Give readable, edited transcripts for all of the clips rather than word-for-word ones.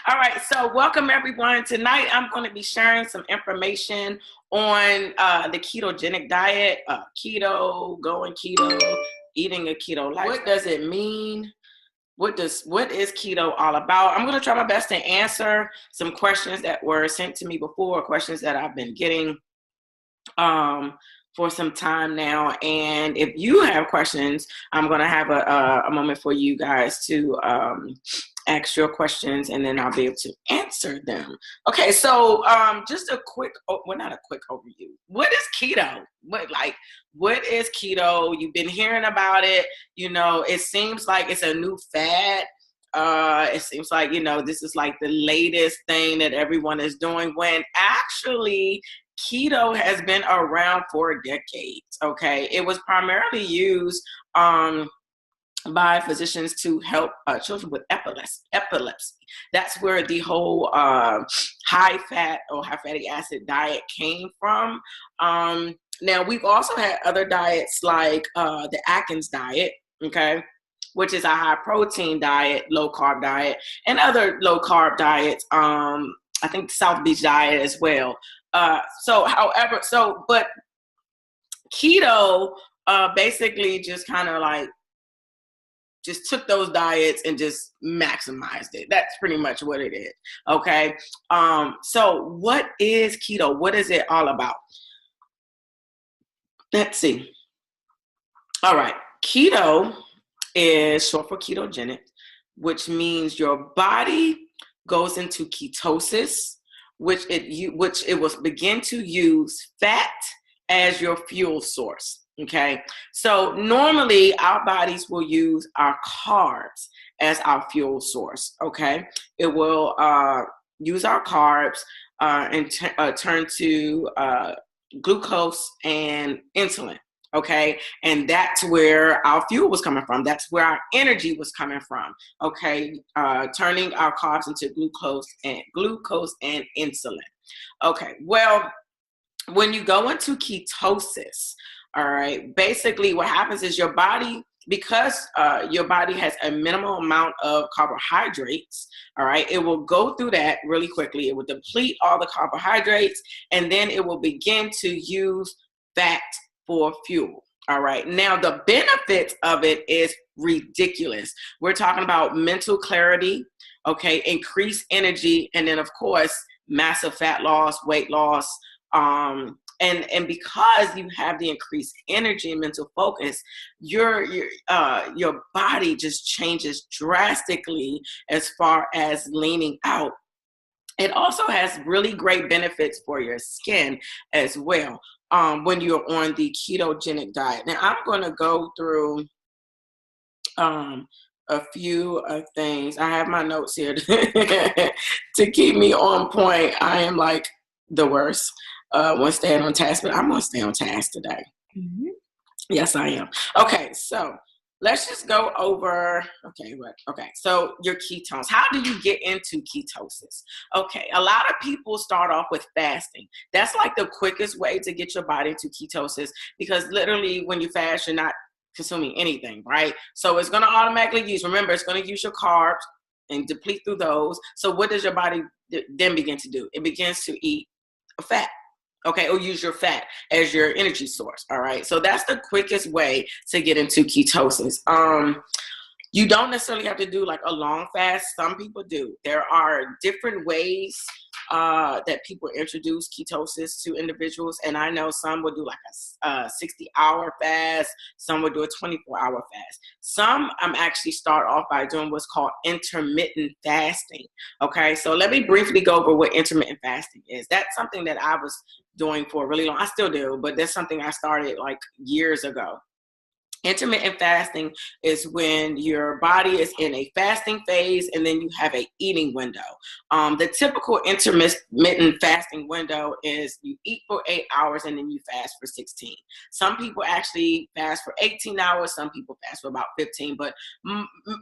All right, so welcome everyone. Tonight I'm going to be sharing some information on the ketogenic diet, keto, going keto, eating a keto life. What does it mean? What is keto all about? I'm going to try my best to answer some questions that were sent to me before, questions that I've been getting for some time now. And if you have questions, I'm going to have a moment for you guys to ask your questions, and then I'll be able to answer them. Okay, so just a quick, well, not a quick overview. What is keto? What is keto? You've been hearing about it. You know, it seems like it's a new fad. It seems like, this is like the latest thing that everyone is doing, when actually keto has been around for decades. Okay, it was primarily used by physicians to help children with epilepsy. That's where the whole high fat or high fatty acid diet came from. Now we've also had other diets like the Atkins diet, okay, which is a high protein diet, low carb diet, and other low carb diets. I think South Beach diet as well. But keto basically just kind of like just took those diets and just maximized it. That's pretty much what it is. Okay. So what is keto? What is it all about? Let's see. All right. Keto is short for ketogenic, which means your body goes into ketosis, which it will begin to use fat as your fuel source. Okay, so normally our bodies will use our carbs as our fuel source. Okay, it will use our carbs and turn to glucose and insulin. Okay, and that's where our fuel was coming from. That's where our energy was coming from. Okay, turning our carbs into glucose and insulin. Okay, well, when you go into ketosis, all right, basically what happens is your body, because your body has a minimal amount of carbohydrates, all right, it will go through that really quickly. It will deplete all the carbohydrates, and then it will begin to use fat for fuel. All right, now the benefits of it is ridiculous. We're talking about mental clarity, okay, increased energy, and then of course massive fat loss, weight loss. And because you have the increased energy and mental focus, your body just changes drastically as far as leaning out. It also has really great benefits for your skin as well when you're on the ketogenic diet. Now I'm going to go through a few things. I have my notes here to keep me on point. I am like the worst. Want to stay on task, but I'm going to stay on task today. Mm-hmm. Yes, I am. Okay, so let's just go over, so your ketones. How do you get into ketosis? Okay, a lot of people start off with fasting. That's like the quickest way to get your body into ketosis, because literally when you fast, you're not consuming anything, right? So it's going to automatically remember, it's going to use your carbs and deplete through those. So what does your body then begin to do? It begins to eat fat. Okay, or use your fat as your energy source. All right, so that's the quickest way to get into ketosis. You don't necessarily have to do like a long fast. Some people do. There are different ways that people introduce ketosis to individuals, and I know some would do like a 60-hour fast. Some would do a 24-hour fast. Some actually start off by doing what's called intermittent fasting. Okay, so let me briefly go over what intermittent fasting is. That's something that I was doing for a really long. I still do, but that's something I started like years ago. Intermittent fasting is when your body is in a fasting phase and then you have a eating window. The typical intermittent fasting window is you eat for 8 hours and then you fast for 16. Some people actually fast for 18 hours. Some people fast for about 15, but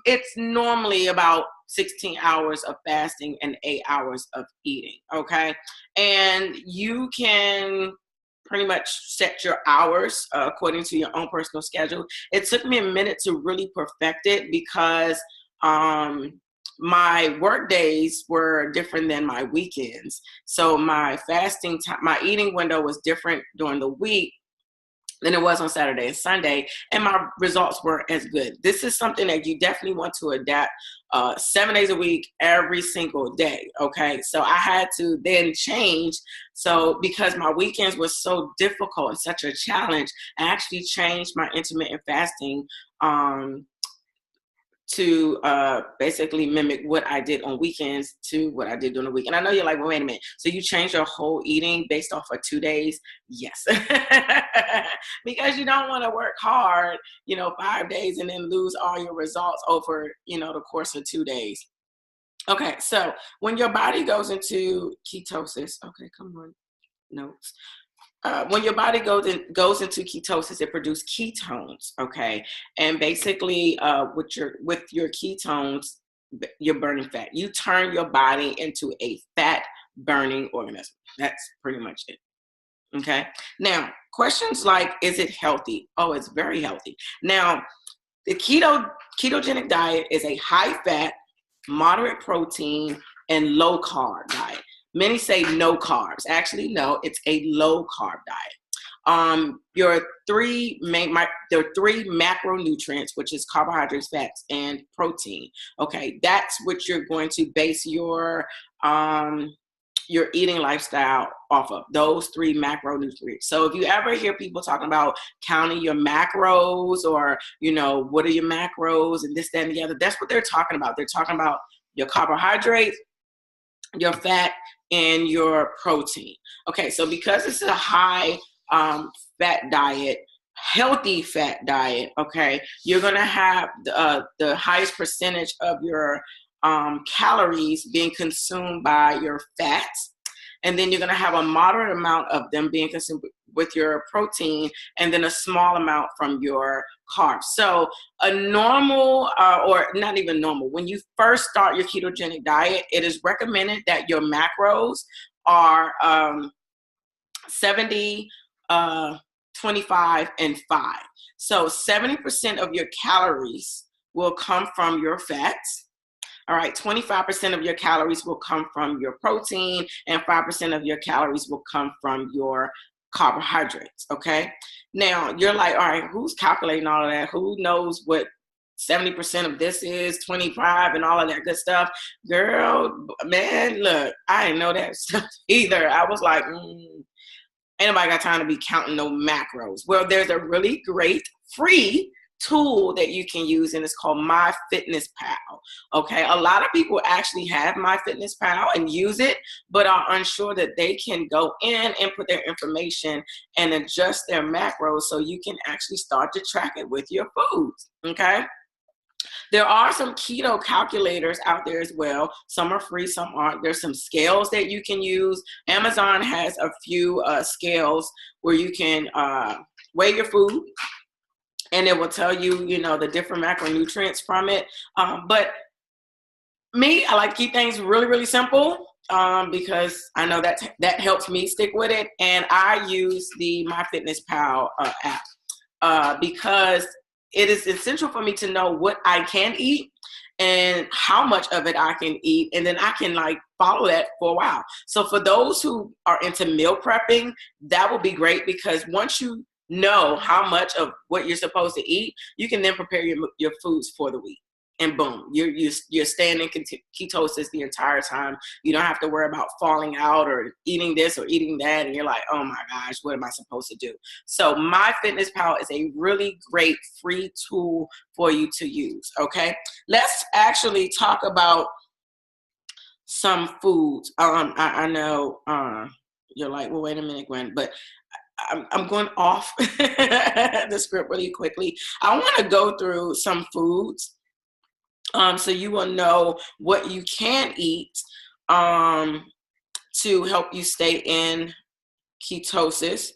it's normally about 16 hours of fasting and 8 hours of eating. Okay. And you can pretty much set your hours according to your own personal schedule. It took me a minute to really perfect it because my work days were different than my weekends. So my fasting time, my eating window was different during the week than it was on Saturday and Sunday, and my results weren't as good. This is something that you definitely want to adapt 7 days a week, every single day, okay? So I had to then change. So because my weekends were so difficult and such a challenge, I actually changed my intermittent fasting to basically mimic what I did on weekends to what I did during the week. And I know you're like, well, wait a minute. So you changed your whole eating based off of 2 days? Yes. Because you don't want to work hard, 5 days and then lose all your results over, the course of 2 days. Okay, so when your body goes into ketosis, okay, come on, notes. When your body goes into ketosis, it produces ketones, okay? And basically, with your ketones, you're burning fat. You turn your body into a fat-burning organism. That's pretty much it, okay? Now, questions like, is it healthy? Oh, it's very healthy. Now, the ketogenic diet is a high-fat, moderate protein, and low-carb diet. Many say no carbs. Actually, no, it's a low carb diet. Your three macronutrients, which is carbohydrates, fats, and protein. Okay, that's what you're going to base your eating lifestyle off of, those 3 macronutrients. So if you ever hear people talking about counting your macros or, what are your macros and this, that, and the other, that's what they're talking about. They're talking about your carbohydrates, your fat, and your protein. Okay, so because it's a high fat diet, healthy fat diet, okay, you're gonna have the highest percentage of your calories being consumed by your fats, and then you're gonna have a moderate amount of them being consumed with your protein, and then a small amount from your carbs. So a normal, or not even normal, when you first start your ketogenic diet, it is recommended that your macros are 70, 25, and 5. So 70% of your calories will come from your fats. All right, 25% of your calories will come from your protein, and 5% of your calories will come from your carbohydrates, okay? Now, you're like, all right, who's calculating all of that? Who knows what 70% of this is, 25, and all of that good stuff? Girl, man, look, I didn't know that stuff either. I was like, ain't nobody got time to be counting no macros. Well, there's a really great free tool that you can use, and it's called MyFitnessPal. Okay, a lot of people actually have MyFitnessPal and use it, but are unsure that they can go in and put their information and adjust their macros so you can actually start to track it with your foods. Okay, there are some keto calculators out there as well. Some are free, some aren't. There's some scales that you can use. Amazon has a few scales where you can weigh your food, and it will tell you, the different macronutrients from it. But me, I like to keep things really, really simple because I know that helps me stick with it. And I use the MyFitnessPal app because it is essential for me to know what I can eat and how much of it I can eat. And then I can follow that for a while. So for those who are into meal prepping, that will be great, because once you know how much of what you're supposed to eat, you can then prepare your foods for the week, and boom, you're staying in ketosis the entire time. You don't have to worry about falling out or eating this or eating that, and you're like, oh my gosh, what am I supposed to do? So MyFitnessPal is a really great free tool for you to use. Okay, let's actually talk about some foods. I know you're like, well, wait a minute, Gwen, but I'm going off the script really quickly. I want to go through some foods so you will know what you can eat to help you stay in ketosis,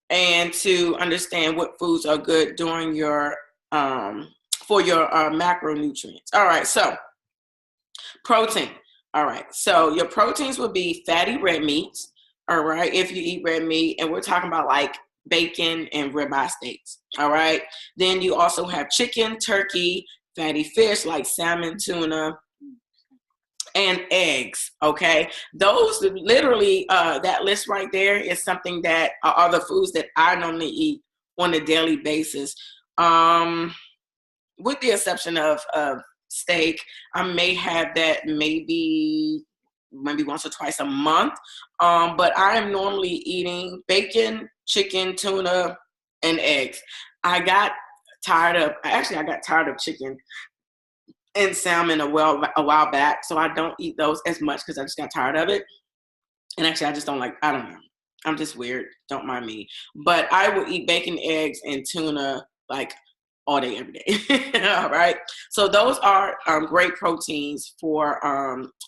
and to understand what foods are good during your for your macronutrients. All right, so protein. All right, so your proteins would be fatty red meats. All right, if you eat red meat, and we're talking about bacon and ribeye steaks. All right, then you also have chicken, turkey, fatty fish like salmon, tuna, and eggs. Okay, those literally, that list right there is something that are the foods that I normally eat on a daily basis. With the exception of steak, I may have that maybe once or twice a month. But I am normally eating bacon, chicken, tuna, and eggs. I got tired of chicken and salmon a while back, so I don't eat those as much because I just got tired of it. And actually, I just don't like. I don't know. I'm just weird. Don't mind me. But I will eat bacon, eggs, and tuna like all day, every day. All right. So those are great proteins for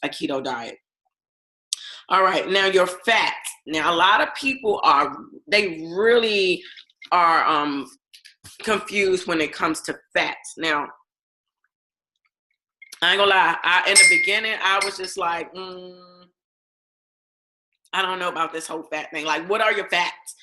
a keto diet. All right. Now your fats. Now a lot of people they really are confused when it comes to fats. Now, I ain't gonna lie. In the beginning, I was just like, I don't know about this whole fat thing. Like, what are your fats?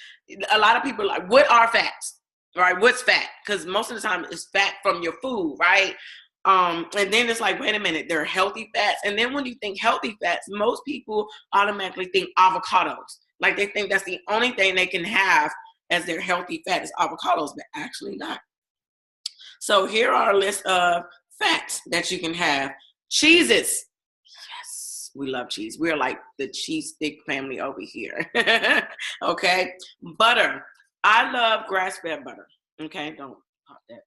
A lot of people are like, what are fats? Right? What's fat? Because most of the time it's fat from your food, right? And then it's like, wait a minute, they're healthy fats. And then when you think healthy fats, most people automatically think avocados. Like they think that's the only thing they can have as their healthy fat is avocados, but actually not. So here are a list of fats that you can have. Cheeses. Yes, we love cheese. We're like the cheese stick family over here. Okay. Butter. I love grass-fed butter. Okay, don't pop that.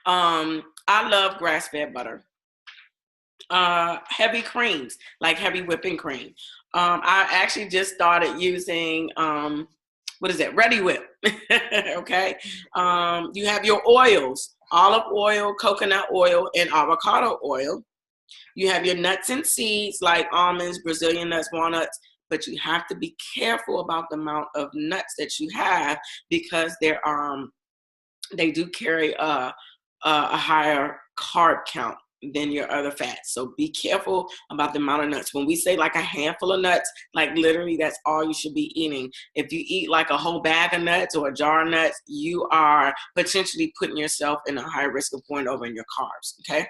I love grass-fed butter. Heavy creams, like heavy whipping cream. I actually just started using what is that? Ready Whip. Okay. You have your oils: olive oil, coconut oil, and avocado oil. You have your nuts and seeds like almonds, Brazilian nuts, walnuts. But you have to be careful about the amount of nuts that you have because they do carry a higher carb count than your other fats. So be careful about the amount of nuts. When we say like a handful of nuts, like literally that's all you should be eating. If you eat like a whole bag of nuts or a jar of nuts, you are potentially putting yourself in a high risk of going over in your carbs. Okay.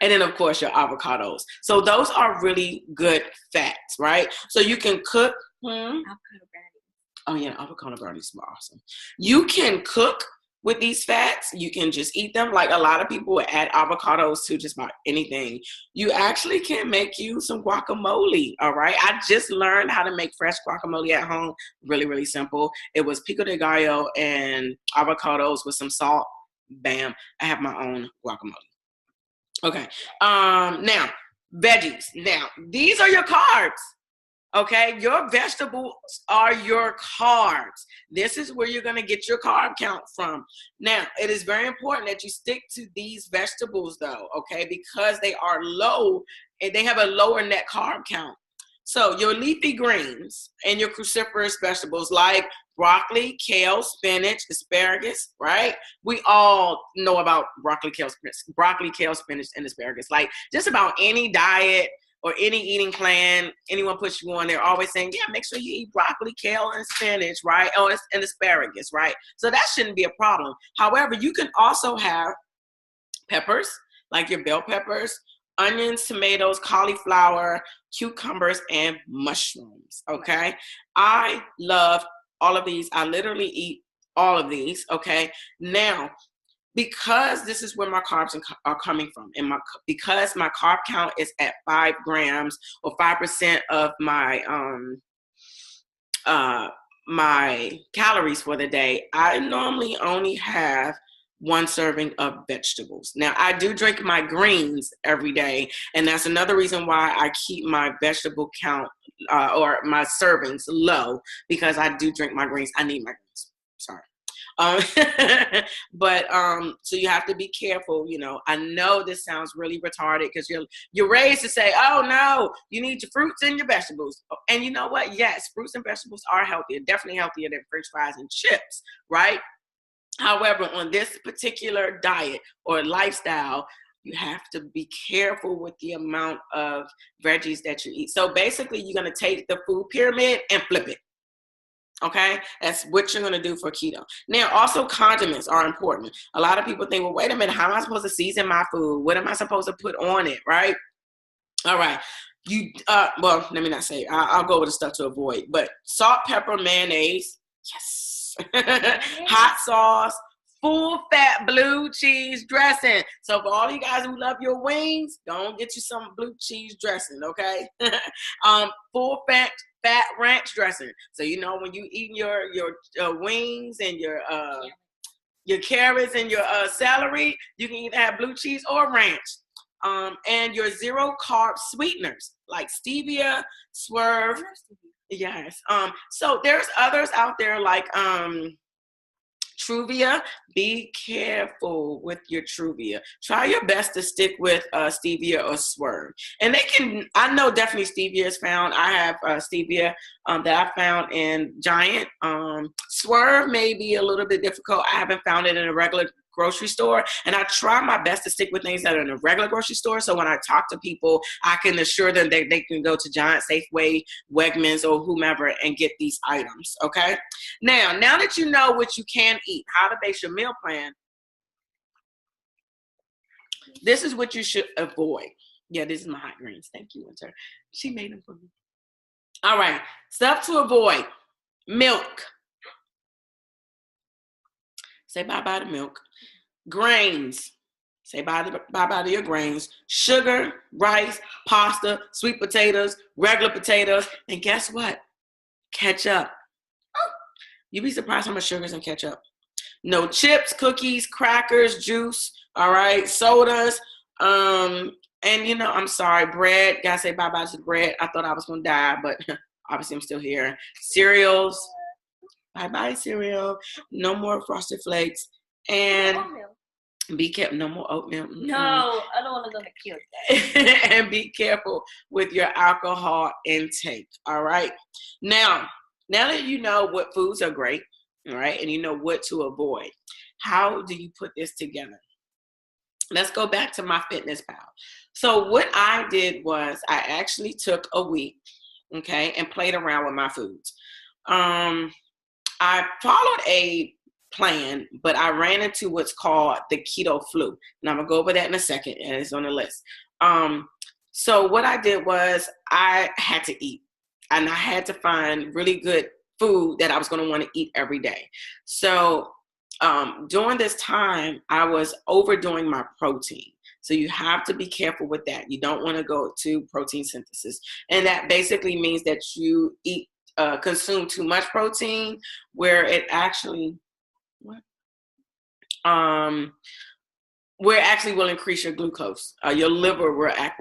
And then, of course, your avocados. So those are really good fats, right? So you can cook. Avocado brownies. Oh, yeah, avocado brownies are awesome. You can cook with these fats. You can just eat them. Like a lot of people would add avocados to just about anything. You actually can make you some guacamole, all right? I just learned how to make fresh guacamole at home. Really, really simple. It was pico de gallo and avocados with some salt. Bam, I have my own guacamole. Okay. Now, veggies. Now, these are your carbs. Okay. Your vegetables are your carbs. This is where you're going to get your carb count from. Now, it is very important that you stick to these vegetables though, okay, because they are low and they have a lower net carb count. So your leafy greens and your cruciferous vegetables like broccoli, kale, spinach, asparagus, right? We all know about broccoli, kale, spinach, and asparagus. Like just about any diet or any eating plan anyone puts you on, they're always saying, yeah, make sure you eat broccoli, kale, and spinach, right? Oh, and asparagus, right? So that shouldn't be a problem. However, you can also have peppers, like your bell peppers, onions, tomatoes, cauliflower, cucumbers, and mushrooms, okay? I love all of these. I literally eat all of these, okay? Now, because this is where my carbs are coming from, and because my carb count is at 5 grams or 5% of my my calories for the day, I normally only have 1 serving of vegetables. Now, I do drink my greens every day, and that's another reason why I keep my vegetable count or my servings low, because I do drink my greens. I need my greens. Sorry. But so you have to be careful. You know, I know this sounds really retarded because you're raised to say, oh no, you need your fruits and your vegetables. And you know what? Yes, fruits and vegetables are healthier, definitely healthier than French fries and chips, right? However, on this particular diet or lifestyle, you have to be careful with the amount of veggies that you eat. So basically, you're going to take the food pyramid and flip it. Okay, that's what you're gonna do for keto. Now, also condiments are important. A lot of people think, well, wait a minute, how am I supposed to season my food? What am I supposed to put on it, right? All right, well, let me not say. I'll go with the stuff to avoid, but salt, pepper, mayonnaise, yes, hot sauce, full fat blue cheese dressing. So for all you guys who love your wings, don't get you some blue cheese dressing, okay? Full fat ranch dressing. So you know when you eating your wings and your carrots and your celery, you can either have blue cheese or ranch. And your zero carb sweeteners like stevia, Swerve. Yes. So there's others out there like Truvia. Be careful with your Truvia. Try your best to stick with stevia or Swerve. And I know definitely stevia is found. I have stevia that I found in Giant. Swerve may be a little bit difficult. I haven't found it in a regular grocery store, and I try my best to stick with things that are in a regular grocery store. So when I talk to people, I can assure them that they can go to Giant, Safeway, Wegmans, or whomever and get these items. Okay. Now that you know what you can eat, how to base your meal plan, this is what you should avoid. Yeah, this is my hot greens. Thank you, Winter. She made them for me. All right. Stuff to avoid: milk. Say bye-bye to milk. Grains. Say bye-bye to your grains. Sugar, rice, pasta, sweet potatoes, regular potatoes, and guess what? Ketchup. You'd be surprised how much sugar is in ketchup. No chips, cookies, crackers, juice, all right, sodas, and I'm sorry, bread. Gotta say bye-bye to the bread. I thought I was gonna die, but obviously I'm still here. Cereals. Bye-bye cereal. No more Frosted Flakes. And be careful. No more oatmeal. No, I don't want to go to cute. And be careful with your alcohol intake. All right. Now that you know what foods are great, all right, and you know what to avoid, how do you put this together? Let's go back to my Fitness Pal. So what I did was I actually took a week, okay, and played around with my foods. I followed a plan, but I ran into what's called the keto flu. And I'm going to go over that in a second, and it's on the list. So what I did was I had to eat, and I had to find really good food that I was going to want to eat every day. So during this time, I was overdoing my protein. So you have to be careful with that. You don't want to go to protein synthesis. And that basically means that you consume too much protein, where it actually will increase your glucose. Your liver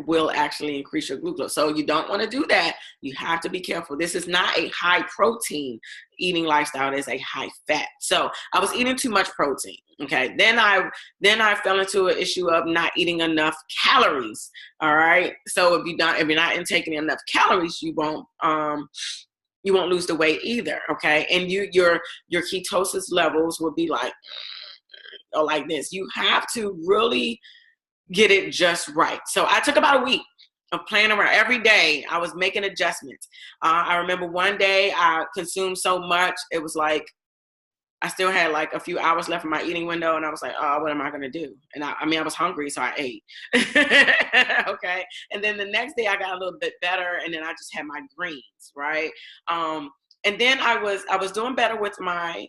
will actually increase your glucose. So you don't want to do that. You have to be careful. This is not a high protein eating lifestyle. It's a high fat. So I was eating too much protein. Okay. Then I fell into an issue of not eating enough calories. All right. So if you're not intaking enough calories, you won't lose the weight either. Okay. And your ketosis levels will be like this. You have to really get it just right. So I took about a week of playing around. Every day I was making adjustments. I remember one day I consumed so much, it was like I still had like a few hours left in my eating window, and I was like, oh, what am I going to do? And I was hungry, so I ate. Okay. And then the next day I got a little bit better, and then I just had my greens, right? And then I was doing better with my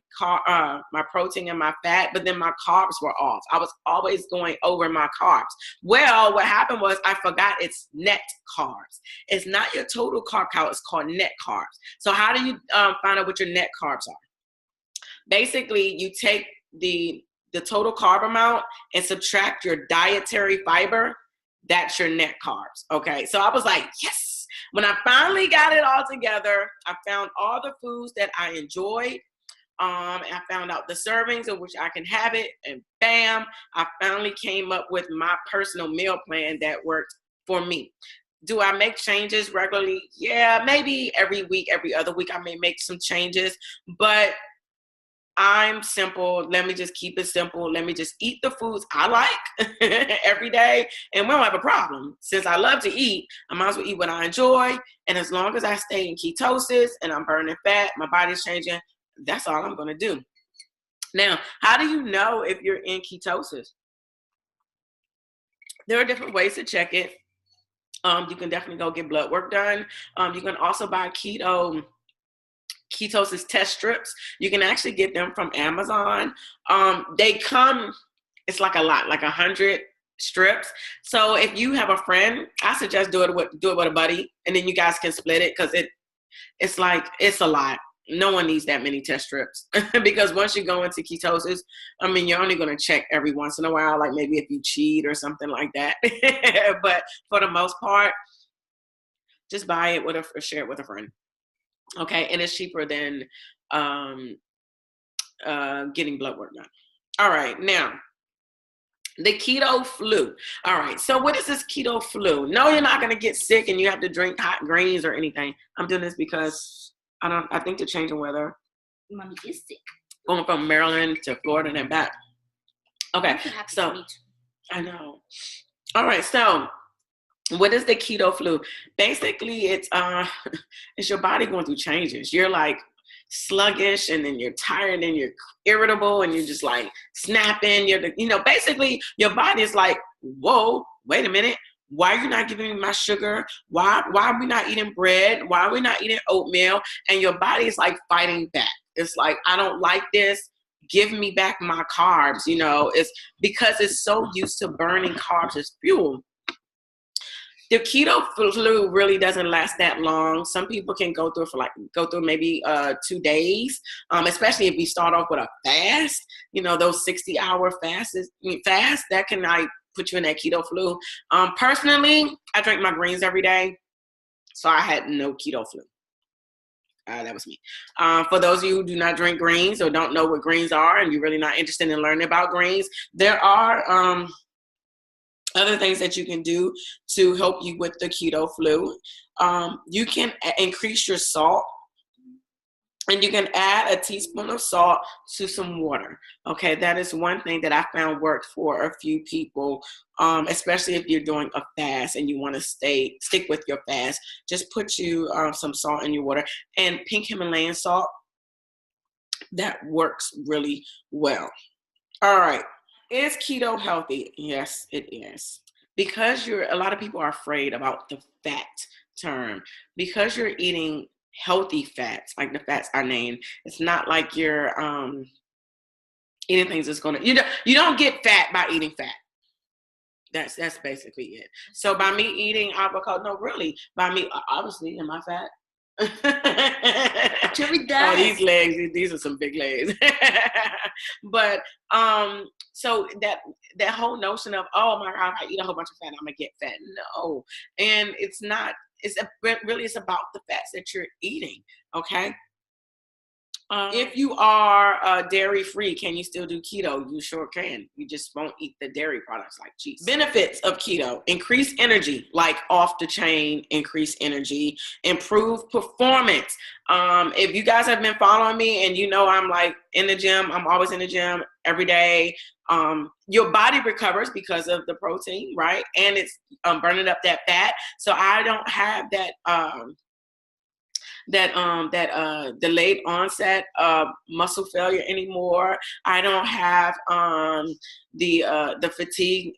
protein and my fat, but then my carbs were off. I was always going over my carbs. Well, what happened was I forgot it's net carbs. It's not your total carb count. It's called net carbs. So how do you find out what your net carbs are? Basically, you take the total carb amount and subtract your dietary fiber. That's your net carbs. Okay. So I was like, yes. When I finally got it all together, I found all the foods that I enjoyed. And I found out the servings of which I can have it. And bam, I finally came up with my personal meal plan that worked for me. Do I make changes regularly? Yeah, maybe every week, every other week, I may make some changes. But I'm simple. Let me just keep it simple. Let me just eat the foods I like every day, and we don't have a problem. Since I love to eat, I might as well eat what I enjoy. And as long as I stay in ketosis and I'm burning fat, my body's changing, that's all I'm going to do. Now, how do you know if you're in ketosis? There are different ways to check it. You can definitely go get blood work done. You can also buy ketosis test strips. You can actually get them from Amazon. They come, it's like a lot, like 100 strips. So if you have a friend, I suggest do it with a buddy, and then you guys can split it, because it's a lot. No one needs that many test strips because once you go into ketosis, I mean, you're only going to check every once in a while, like maybe if you cheat or something like that. But for the most part, just buy it or share it with a friend. Okay, and it's cheaper than getting blood work done. All right, now the keto flu. All right, so what is this keto flu? No, you're not going to get sick and you have to drink hot greens or anything. I'm doing this because I think the change in weather. Mommy is sick. Going from Maryland to Florida and then back. Okay, so I know. All right, so what is the keto flu? Basically, it's your body going through changes. You're like sluggish, and then you're tired, and you're irritable, and you're just like snapping. Basically your body is like, whoa, wait a minute. Why are you not giving me my sugar? Why are we not eating bread? Why are we not eating oatmeal? And your body is like fighting back. It's like, I don't like this. Give me back my carbs. It's because it's so used to burning carbs as fuel. The keto flu really doesn't last that long. Some people can go through maybe 2 days, especially if you start off with a fast. Those 60-hour fasts that can put you in that keto flu. Personally, I drink my greens every day, so I had no keto flu. That was me. For those of you who do not drink greens or don't know what greens are, and you're really not interested in learning about greens, there are other things that you can do to help you with the keto flu. You can increase your salt, and you can add a teaspoon of salt to some water. Okay, that is one thing that I found worked for a few people, especially if you're doing a fast and you want to stick with your fast. Just put some salt in your water, and pink Himalayan salt, that works really well. All right. Is keto healthy? Yes, it is. Because a lot of people are afraid about the fat term. Because you're eating healthy fats, like the fats I named, it's not like you're eating things that's gonna, you don't get fat by eating fat. That's basically it. So by me eating avocado, no, really, by me, obviously, am I fat? Oh, these legs, these are some big legs. But so that whole notion of, oh my God, if I eat a whole bunch of fat, I'm gonna get fat. No, and it's not. It's about the fats that you're eating. Okay. If you are dairy free, can you still do keto? You sure can. You just won't eat the dairy products like cheese. Benefits of keto: increase energy, like off the chain, increase energy, improve performance. If you guys have been following me and I'm like in the gym, I'm always in the gym every day. Your body recovers because of the protein, right? And it's burning up that fat. So I don't have that delayed onset muscle failure anymore. I don't have the fatigue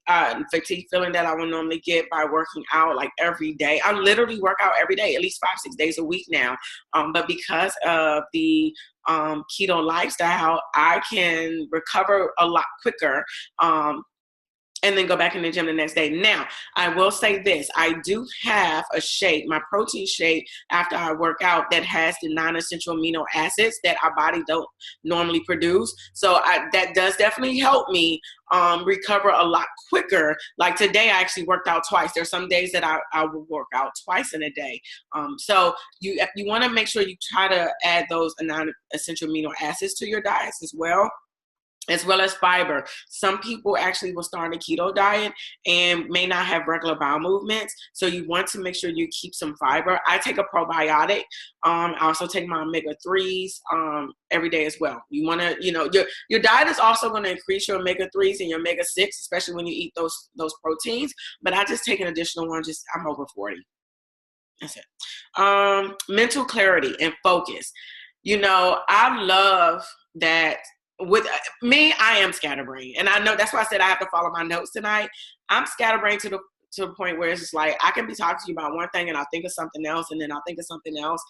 feeling that I would normally get by working out like every day. I literally work out every day, at least 5-6 days a week now. But because of the keto lifestyle, I can recover a lot quicker. And then go back in the gym the next day. Now, I will say this. I do have a shake, my protein shake, after I work out, that has the non-essential amino acids that our body don't normally produce. So that does definitely help me recover a lot quicker. Like today, I actually worked out twice. There's some days that I will work out twice in a day. So you want to make sure you try to add those non-essential amino acids to your diets as well. as well as fiber. Some people actually will start a keto diet and may not have regular bowel movements. So you want to make sure you keep some fiber. I take a probiotic. I also take my omega-3s every day as well. You want to, your diet is also going to increase your omega-3s and your omega-6, especially when you eat those proteins. But I just take an additional one. I'm over 40. That's it. Mental clarity and focus. I love that. With me, I am scatterbrained, and I know that's why I said I have to follow my notes tonight. I'm scatterbrained to the point where it's just like I can be talking to you about one thing and I'll think of something else, and then I'll think of something else.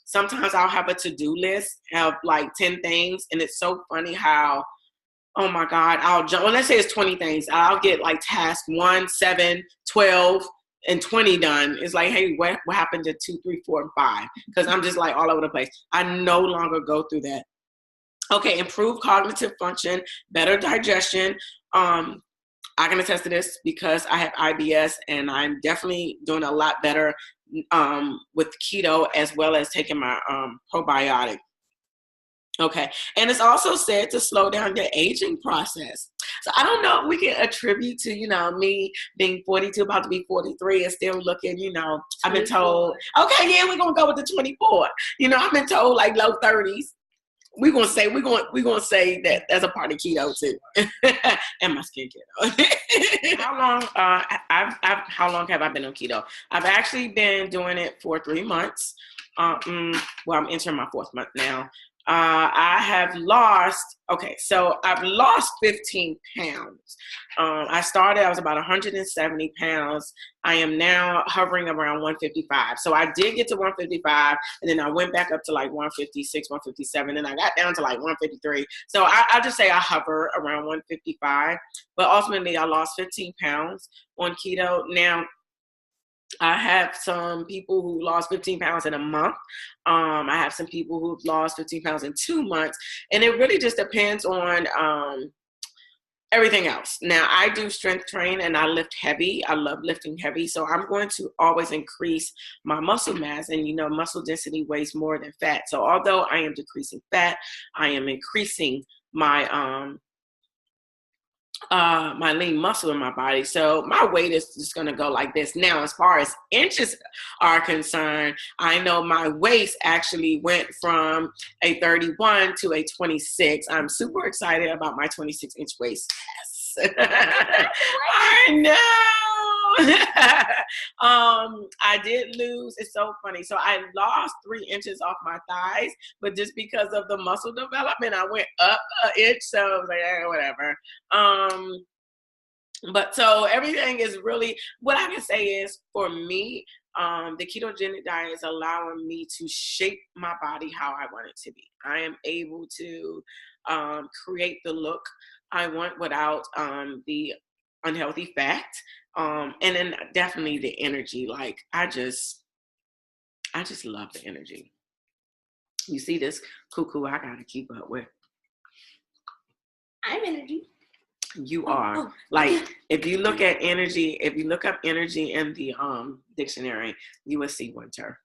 Sometimes I'll have a to-do list of like 10 things, and it's so funny how, oh my God, let's say it's 20 things. I'll get like task 1, 7, 12, and 20 done. It's like, hey, what happened to 2, 3, 4, and 5? Because I'm just like all over the place. I no longer go through that. Okay, improved cognitive function, better digestion. I can attest to this because I have IBS, and I'm definitely doing a lot better with keto, as well as taking my probiotic. Okay, and it's also said to slow down the aging process. So I don't know if we can attribute to, me being 42, about to be 43, and still looking, I've been told, okay, yeah, we're going to go with the 24. I've been told like low 30s. We're gonna say that as a part of keto too, and my skincare. How long have I been on keto? I've actually been doing it for 3 months. Well, I'm entering my 4th month now. I've lost 15 pounds. I was about 170 pounds. I am now hovering around 155. So I did get to 155, and then I went back up to like 156, 157, and I got down to like 153. So I'll just say I hover around 155, but ultimately I lost 15 pounds on keto. Now, I have some people who lost 15 pounds in a month. I have some people who've lost 15 pounds in 2 months. And it really just depends on everything else. Now, I do strength train and I lift heavy. I love lifting heavy. So I'm going to always increase my muscle mass. And, muscle density weighs more than fat. So although I am decreasing fat, I am increasing my my lean muscle in my body. So my weight is just going to go like this. Now, as far as inches are concerned, I know my waist actually went from a 31 to a 26. I'm super excited about my 26-inch waist. Yes. I know. I did lose. It's so funny. So I lost 3 inches off my thighs, but just because of the muscle development, I went up an inch. So I was like, whatever. But so everything is really, what I can say is, for me, the ketogenic diet is allowing me to shape my body how I want it to be. I am able to create the look I want without the unhealthy fat. And then definitely the energy. Like I just love the energy. You see this cuckoo I gotta keep up with. I'm energy. You are. Like if you look at energy, if you look up energy in the dictionary, you will see winter.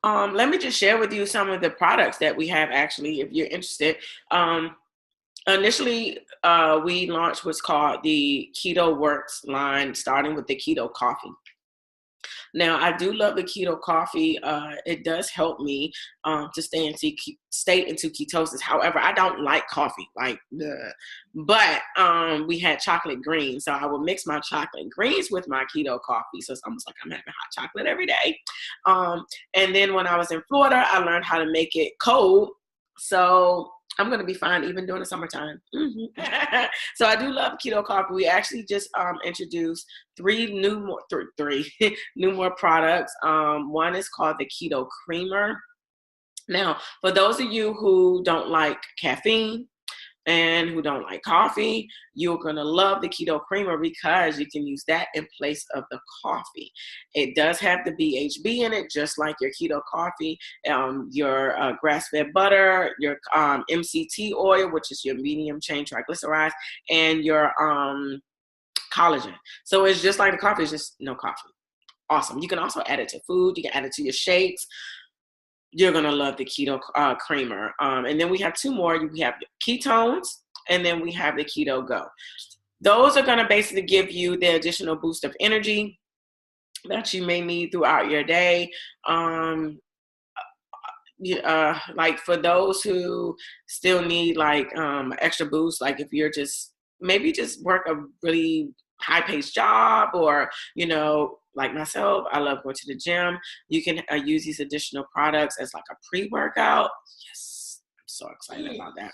Let me just share with you some of the products that we have actually, if you're interested. Initially, we launched what's called the KETO WORKS line, starting with the keto coffee. Now, I do love the keto coffee. It does help me to stay into ketosis. However, I don't like coffee, but we had chocolate greens. So I will mix my chocolate greens with my keto coffee. So it's almost like I'm having hot chocolate every day. And then when I was in Florida, I learned how to make it cold. So I'm going to be fine even during the summertime. Mm-hmm. So I do love keto coffee. We actually just introduced three new more products. One is called the Keto Creamer. Now, for those of you who don't like caffeine and who don't like coffee, you're going to love the Keto Creamer because you can use that in place of the coffee. It does have the BHB in it, just like your keto coffee, your grass-fed butter, your MCT oil, which is your medium-chain triglycerides, and your collagen. So it's just like the coffee, it's just no coffee. Awesome. You can also add it to food. You can add it to your shakes. you're going to love the keto creamer. And then we have two more. We have ketones, and then we have the keto go. Those are going to basically give you the additional boost of energy that you may need throughout your day. Like for those who still need like extra boost, like if you're just maybe just work a really high-paced job, or like myself, I love going to the gym. You can use these additional products as like a pre-workout. Yes, I'm so excited about that.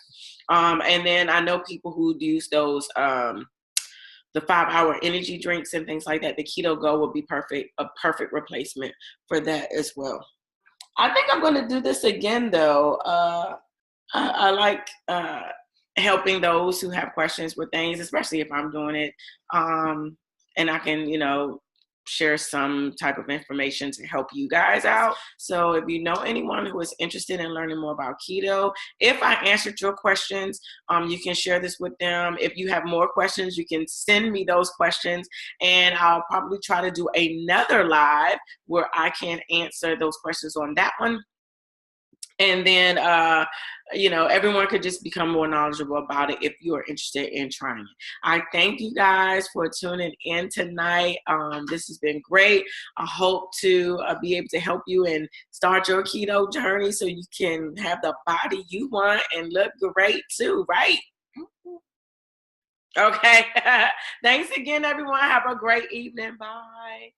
And then I know people who use those the 5-hour energy drinks and things like that. The Keto Go will be a perfect replacement for that as well. I think I'm going to do this again, though. I like helping those who have questions with things, especially if I'm doing it. And I can, share some type of information to help you guys out. So if you know anyone who is interested in learning more about keto, if I answered your questions, you can share this with them. If you have more questions, you can send me those questions, and I'll probably try to do another live where I can answer those questions on that one. And then, everyone could just become more knowledgeable about it if you are interested in trying it. I thank you guys for tuning in tonight. This has been great. I hope to be able to help you and start your keto journey so you can have the body you want and look great too, right? Okay. Thanks again, everyone. Have a great evening. Bye.